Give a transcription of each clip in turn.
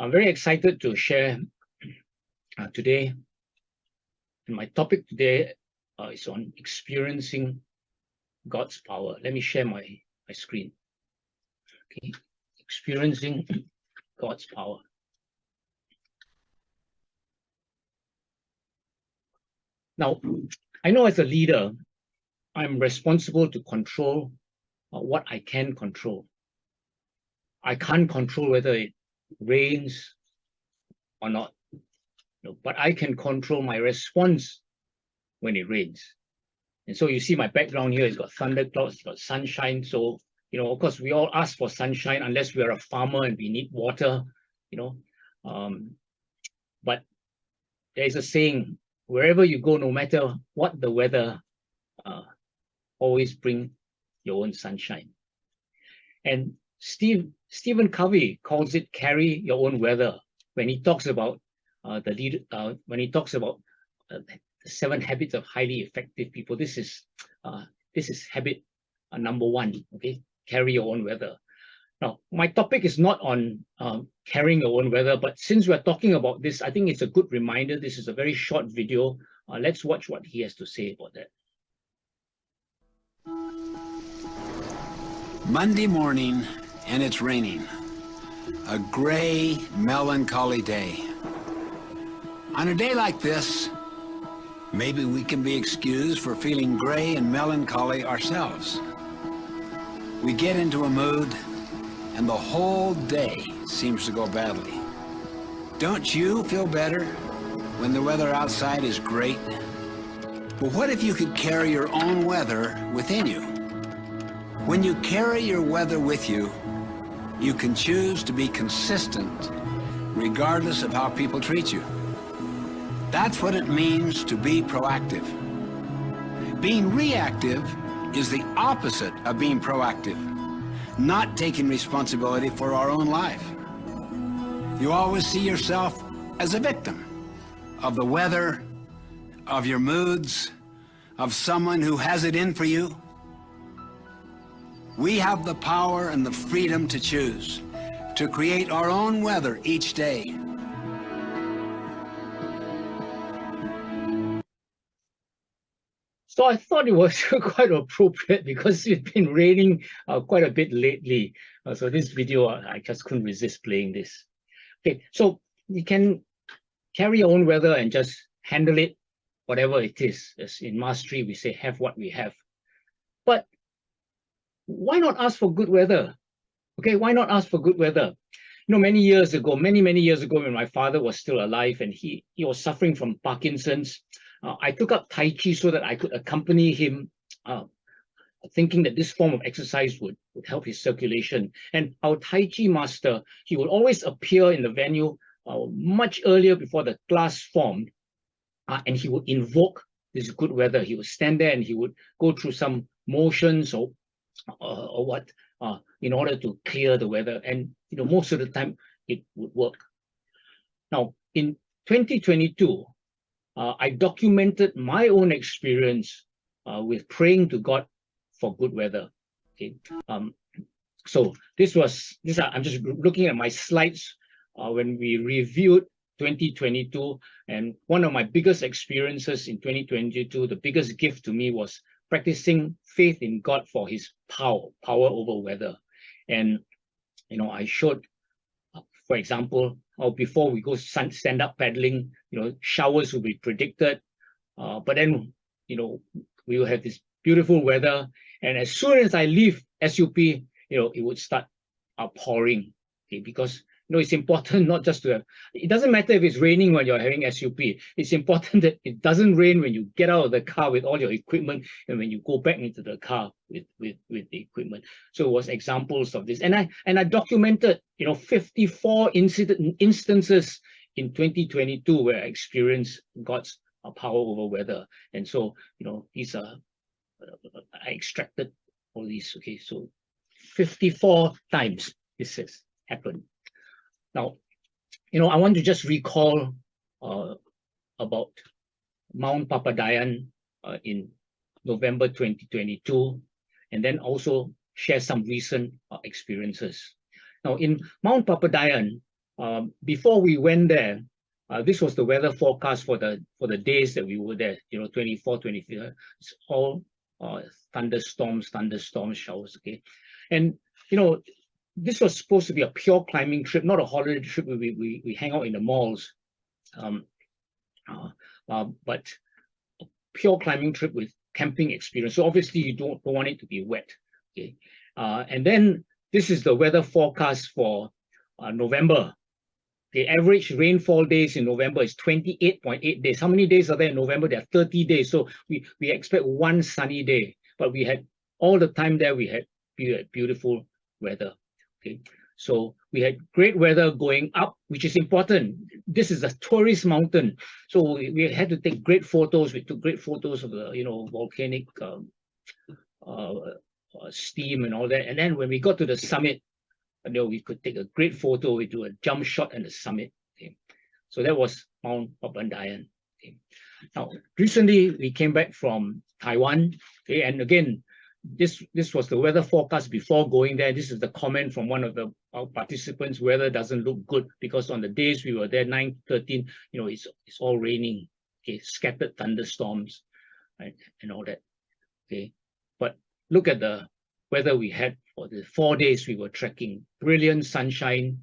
I'm very excited to share today. And my topic today is on experiencing God's power. Let me share my screen. Okay, experiencing God's power. Now, I know as a leader, I'm responsible to control what I can control. I can't control whether it rains or not, but I can control my response when it rains. And so you see my background here, it's got thunderclouds, it's got sunshine. So, of course, we all ask for sunshine unless we are a farmer and we need water, but there is a saying, wherever you go, no matter what the weather, always bring your own sunshine. And Stephen Covey calls it carry your own weather when he talks about the 7 habits of highly effective people. This is habit number 1. Okay, carry your own weather. Now, my topic is not on carrying your own weather, but since we're talking about this, I think it's a good reminder. This is a very short video. Let's watch what he has to say about that. Monday morning, and it's raining. A gray, melancholy day. On a day like this, maybe we can be excused for feeling gray and melancholy ourselves. We get into a mood, and the whole day seems to go badly. Don't you feel better when the weather outside is great? But what if you could carry your own weather within you? When you carry your weather with you, you can choose to be consistent regardless of how people treat you. That's what it means to be proactive. Being reactive is the opposite of being proactive, not taking responsibility for our own life. You always see yourself as a victim of the weather, of your moods, of someone who has it in for you. We have the power and the freedom to choose, to create our own weather each day. So I thought it was quite appropriate because it's been raining quite a bit lately. So this video, I just couldn't resist playing this. Okay, so you can carry your own weather and just handle it, whatever it is. As in mastery, we say, have what we have. But why not ask for good weather? Okay, why not ask for good weather? Many years ago, many years ago, when my father was still alive and he was suffering from Parkinson's, I took up Tai Chi so that I could accompany him, thinking that this form of exercise would help his circulation. And our Tai Chi master, he would always appear in the venue much earlier before the class formed, and he would invoke this good weather. He would stand there and he would go through some motions or what in order to clear the weather, and most of the time it would work. Now in 2022, I documented my own experience with praying to God for good weather. Okay, so I'm just looking at my slides when we reviewed 2022, and one of my biggest experiences in 2022, the biggest gift to me was practicing faith in God for his power over weather. And I showed, for example, before we go stand up paddling, showers will be predicted, but then we will have this beautiful weather, and as soon as I leave SUP, it would start pouring. Okay, because it's important not just to have, it doesn't matter if it's raining when you're having SUP. It's important that it doesn't rain when you get out of the car with all your equipment and when you go back into the car with the equipment. So it was examples of this. And I documented, 54 instances in 2022 where I experienced God's power over weather. And so, these are, I extracted all these. Okay, so 54 times this has happened. Now, I want to just recall about Mount Papadayan in November 2022, and then also share some recent experiences. Now, in Mount Papadayan, before we went there, this was the weather forecast for the days that we were there, 24, 25. It's all thunderstorms, showers, okay? And, this was supposed to be a pure climbing trip, not a holiday trip where we hang out in the malls. But a pure climbing trip with camping experience. So obviously you don't want it to be wet, okay? And then this is the weather forecast for November. The average rainfall days in November is 28.8 days. How many days are there in November? There are 30 days. So we expect one sunny day, but we had all the time there, we had beautiful weather. Okay, so we had great weather going up, which is important. This is a tourist mountain, so we had to take great photos. We took great photos of the volcanic steam and all that. And then when we got to the summit, we could take a great photo. We do a jump shot at the summit. Okay, so that was Mount Papandayan. Okay, now recently we came back from Taiwan. Okay, and again, this was the weather forecast before going there. This is the comment from one of our participants. Weather doesn't look good because on the days we were there, 9, 13, it's all raining. Okay, scattered thunderstorms, right, and all that. Okay, but look at the weather we had for the 4 days we were trekking. Brilliant sunshine.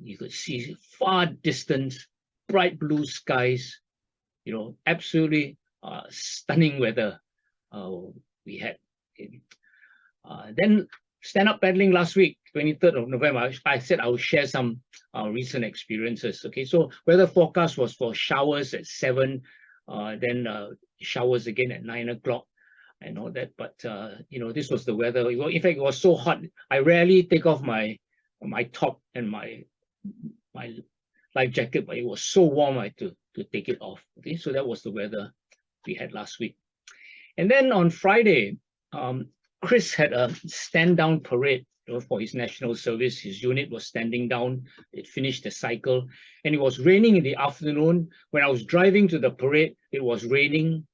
You could see far distance, bright blue skies. Absolutely stunning weather. We had. Then stand-up paddling last week, 23rd of November. I said I would share some recent experiences. Okay, so weather forecast was for showers at 7, then showers again at 9 o'clock and all that. But this was the weather. In fact, it was so hot. I rarely take off my top and my life jacket, but it was so warm I had to take it off. Okay, so that was the weather we had last week. And then on Friday, Chris had a stand-down parade for his national service. His unit was standing down. It finished the cycle. And it was raining in the afternoon. When I was driving to the parade, it was raining.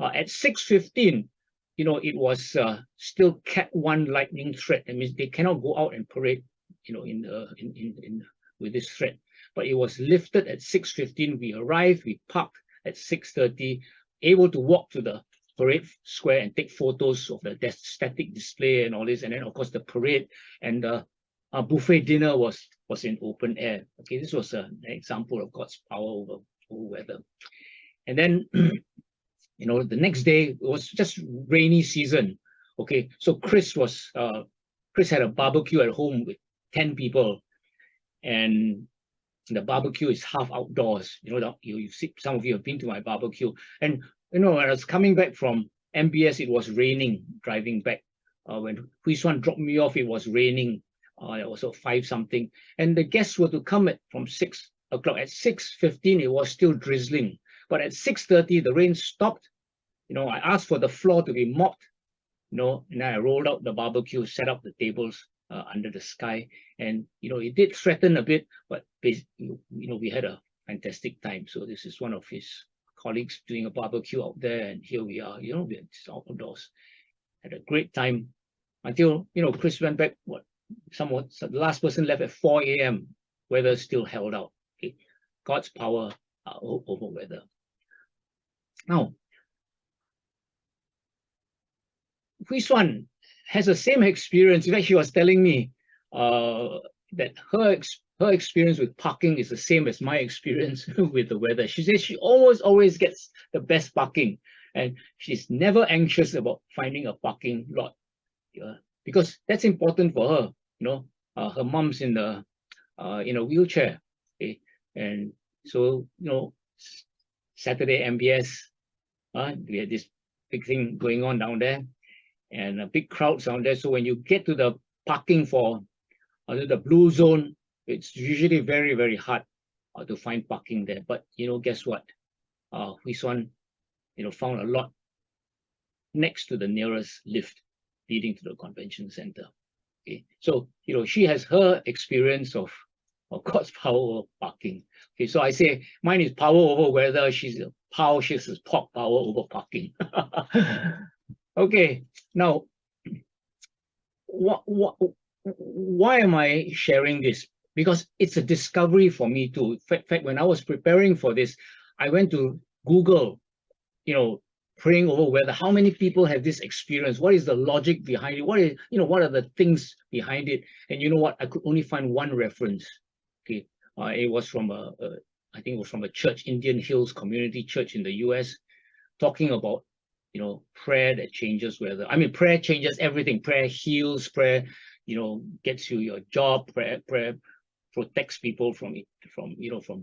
At 6:15, it was still Cat 1 lightning threat. That means they cannot go out and parade, with this threat. But it was lifted at 6:15. We arrived, we parked at 6:30, able to walk to the parade square and take photos of the static display and all this. And then of course the parade and the buffet dinner was in open air. Okay, this was an example of God's power over weather. And then the next day it was just rainy season. Okay, so Chris had a barbecue at home with 10 people, and the barbecue is half outdoors. You see, some of you have been to my barbecue. And when I was coming back from MBS, it was raining driving back. When Hui Xuan dropped me off, it was raining. It was 5 something. And the guests were to come from 6 o'clock. At 6:15, it was still drizzling. But at 6:30, the rain stopped. I asked for the floor to be mopped. And then I rolled out the barbecue, set up the tables under the sky. And, it did threaten a bit, but we had a fantastic time. So this is one of his colleagues doing a barbecue out there, and here we are, we're outdoors. Had a great time until, Chris went back, the last person left at 4 a.m. Weather still held out. Okay? God's power over weather. Now, Hui Xuan has the same experience. In fact, she was telling me that her experience with parking is the same as my experience with the weather. She says she always gets the best parking, and she's never anxious about finding a parking lot, because that's important for her. Her mom's in a wheelchair, okay? And so Saturday MBS, we had this big thing going on down there, and a big crowd down there. So when you get to the parking for the blue zone, it's usually very, very hard to find parking there. But guess what? Hui Xuan, found a lot next to the nearest lift leading to the convention center. Okay, so she has her experience of God's power over parking. Okay, so I say mine is power over weather. She's power over parking. Okay, now why am I sharing this? because it's a discovery for me too. In fact, when I was preparing for this, I went to Google, praying over weather. How many people have this experience? What is the logic behind it? What are the things behind it? And you know what? I could only find one reference. Okay, it was from I think it was from a church, Indian Hills Community Church in the US, talking about prayer that changes weather. I mean, prayer changes everything. Prayer heals. Prayer, gets you your job. Prayer protects people from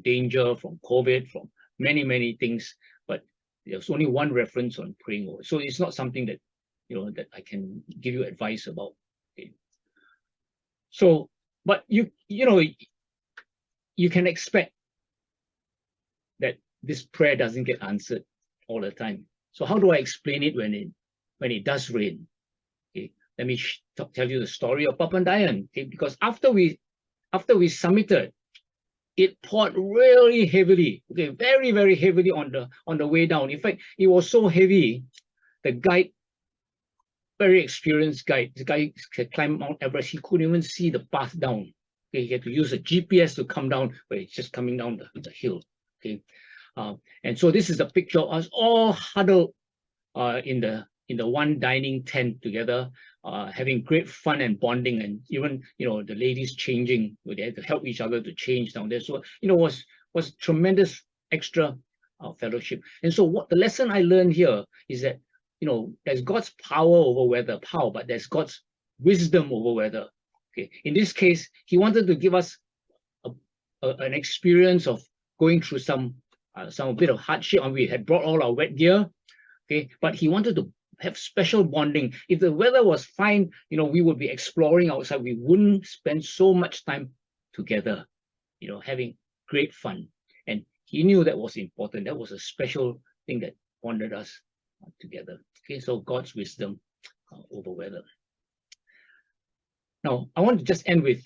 danger, from COVID, from many things. But there's only one reference on praying over. So it's not something that that I can give you advice about. Okay. So, but you can expect that this prayer doesn't get answered all the time. So how do I explain it when it does rain? Okay, let me tell you the story of Papandayan. Okay, because after we submitted, it poured really heavily. Okay, very heavily on the way down. In fact, it was so heavy, the guide, very experienced guide, the guy had climbed Mount Everest. He couldn't even see the path down. Okay, he had to use a GPS to come down, but it's just coming down the hill. Okay. And so this is a picture of us all huddled in the one dining tent together, having great fun and bonding, and even the ladies changing. They had to help each other to change down there. So was tremendous extra fellowship. And so what the lesson I learned here is that there's God's power over weather, but there's God's wisdom over weather. Okay, in this case, He wanted to give us an experience of going through some bit of hardship, and we had brought all our wet gear. Okay, but He wanted to have special bonding. If the weather was fine, we would be exploring outside. We wouldn't spend so much time together, having great fun. And He knew that was important. That was a special thing that bonded us together. Okay, so God's wisdom over weather. Now, I want to just end with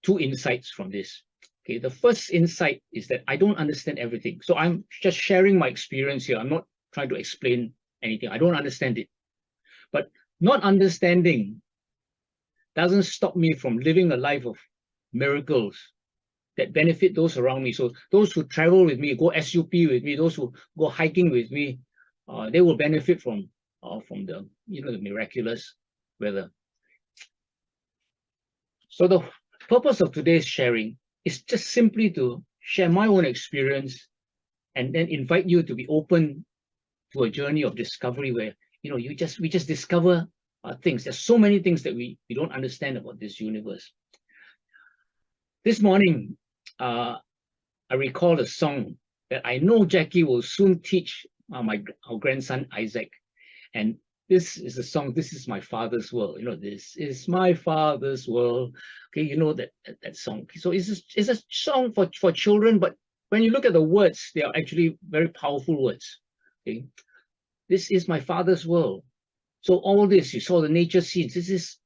two insights from this. Okay, the first insight is that I don't understand everything. So I'm just sharing my experience here. I'm not trying to explain anything. I don't understand it. But not understanding doesn't stop me from living a life of miracles that benefit those around me. So those who travel with me, go SUP with me, those who go hiking with me, they will benefit from the the miraculous weather. So the purpose of today's sharing is just simply to share my own experience and then invite you to be open to a journey of discovery where we just discover things. There's so many things that we don't understand about this universe. This morning, I recall a song that I know Jackie will soon teach our grandson Isaac, and this is a song. This is my father's world. This is my father's world. Okay, that song. So it's a song for children, but when you look at the words, they are actually very powerful words. Okay, this is my father's world. So all this, you saw the nature scenes.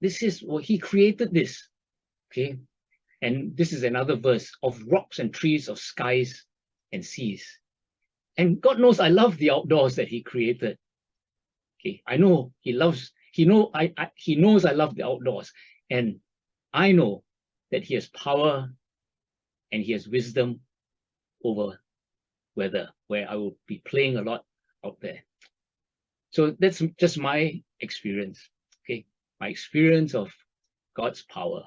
This is what He created this. Okay, and this is another verse of rocks and trees, of skies and seas. And God knows I love the outdoors that He created. Okay, I know He knows I love the outdoors, and I know that He has power and He has wisdom over weather, where I will be playing a lot out there. So that's just my experience. Okay, my experience of God's power.